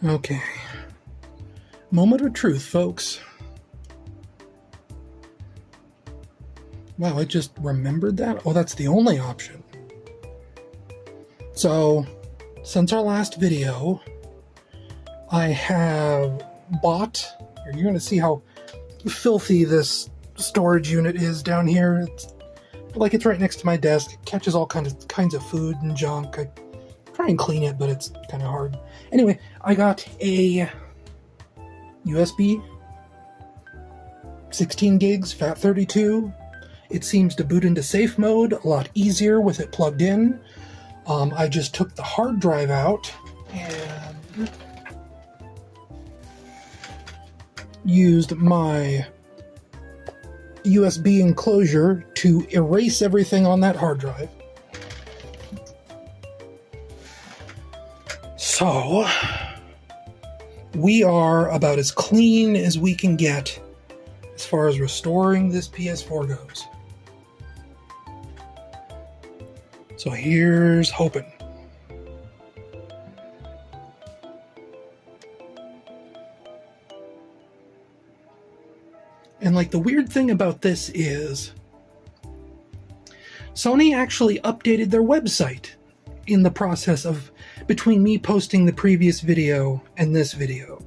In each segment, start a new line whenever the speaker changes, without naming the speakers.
Okay. Moment of truth, folks. Wow, I just remembered that? Oh, that's the only option. So, since our last video, I have bought... You're going to see how filthy this storage unit is down here. It's right next to my desk. It catches all kinds of food and junk. I try and clean it, but it's kind of hard. Anyway, I got a USB 16 gigs FAT32. It seems to boot into safe mode a lot easier with it plugged in. I just took the hard drive out and used my USB enclosure to erase everything on that hard drive. So, we are about as clean as we can get as far as restoring this PS4 goes. So here's hoping. And the weird thing about this is Sony actually updated their website in the process of between me posting the previous video and this video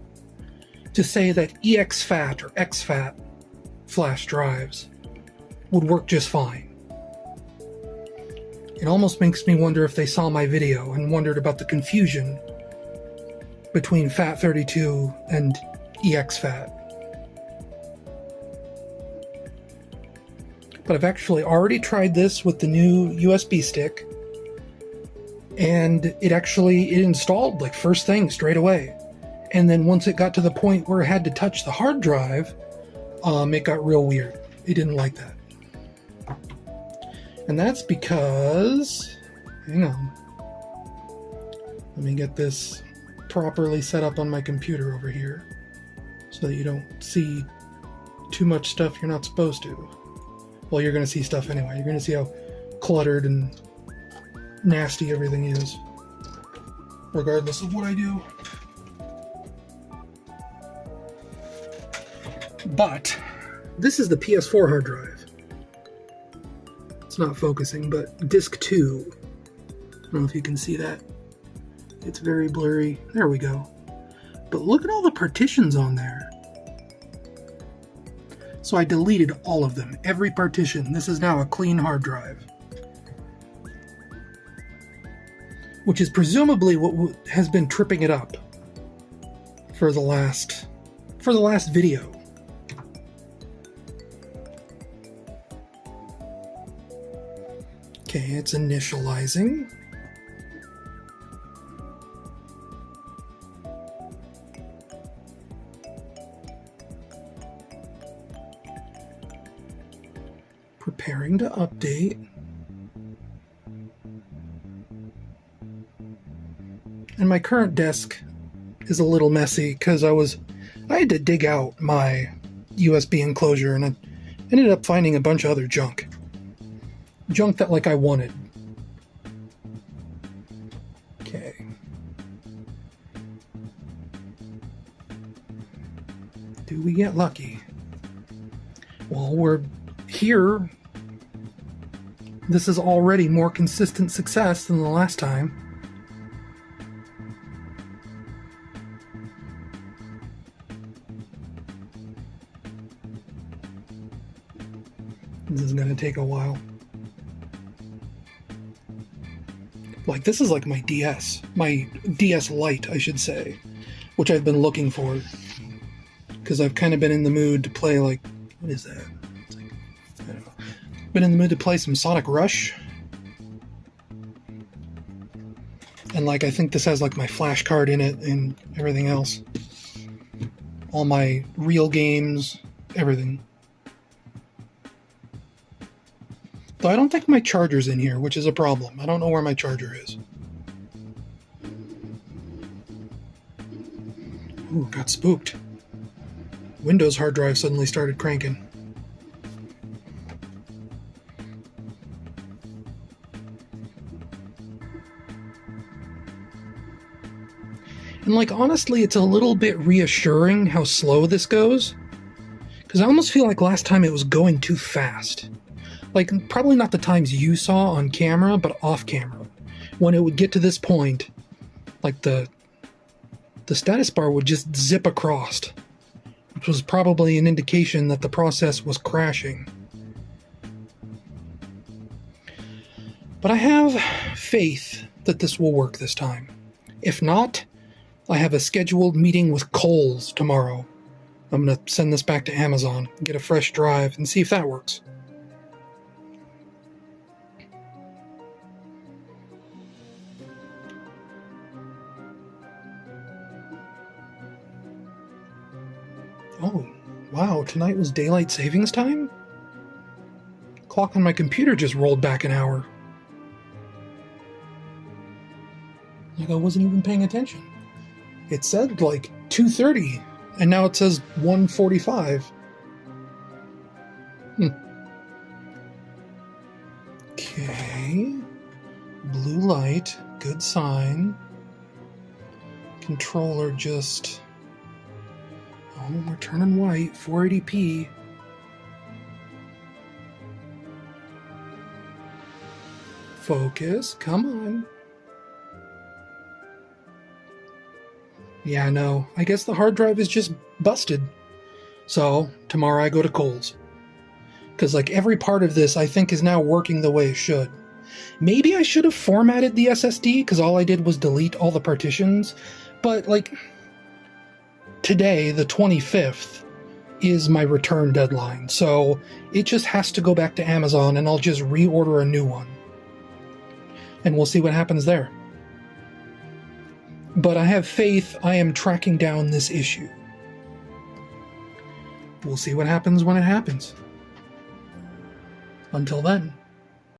to say that exFAT or exFAT flash drives would work just fine. It almost makes me wonder if they saw my video and wondered about the confusion between FAT32 and exFAT. But I've actually already tried this with the new USB stick, and it installed first thing straight away. And then once it got to the point where it had to touch the hard drive, it got real weird. It didn't like that. And that's because, hang on, let me get this properly set up on my computer over here so that you don't see too much stuff you're not supposed to. Well, you're going to see stuff anyway. You're going to see how cluttered and nasty everything is, regardless of what I do. But this is the PS4 hard drive. It's not focusing, but disk 2. I don't know if you can see that. It's very blurry. There we go. But look at all the partitions on there. So I deleted all of them, every partition. This is now a clean hard drive. Which is presumably what has been tripping it up for the last video. Okay, it's initializing. Preparing to update. And my current desk is a little messy because I had to dig out my USB enclosure, and I ended up finding a bunch of other junk. Junk that I wanted. Okay. Do we get lucky? Well, we're here. This is already more consistent success than the last time. This is going to take a while. This is my DS Lite, I should say, which I've been looking for, because I've kind of been in the mood to play, what is that? I don't know. Been in the mood to play some Sonic Rush. And, I think this has, my flash card in it and everything else. All my real games, everything. Though I don't think my charger's in here, which is a problem. I don't know where my charger is. Ooh, got spooked. Windows hard drive suddenly started cranking. And like, honestly, it's a little bit reassuring how slow this goes. Because I almost feel like last time it was going too fast. Like, probably not the times you saw on camera, but off camera. When it would get to this point, like the status bar would just zip across, which was probably an indication that the process was crashing. But I have faith that this will work this time. If not, I have a scheduled meeting with Kohl's tomorrow. I'm going to send this back to Amazon, get a fresh drive, and see if that works. Oh, wow, tonight was daylight savings time? Clock on my computer just rolled back an hour. Like I wasn't even paying attention. It said like 2:30, and now it says 1:45. Okay. Blue light, good sign. Controller just... Oh, we're turning white, 480p. Focus, come on. Yeah, no, I guess the hard drive is just busted. So, tomorrow I go to Kohl's. Because, like, every part of this I think is now working the way it should. Maybe I should have formatted the SSD, because all I did was delete all the partitions. But, like... Today, the 25th, is my return deadline, so it just has to go back to Amazon and I'll just reorder a new one. And we'll see what happens there. But I have faith I am tracking down this issue. We'll see what happens when it happens. Until then.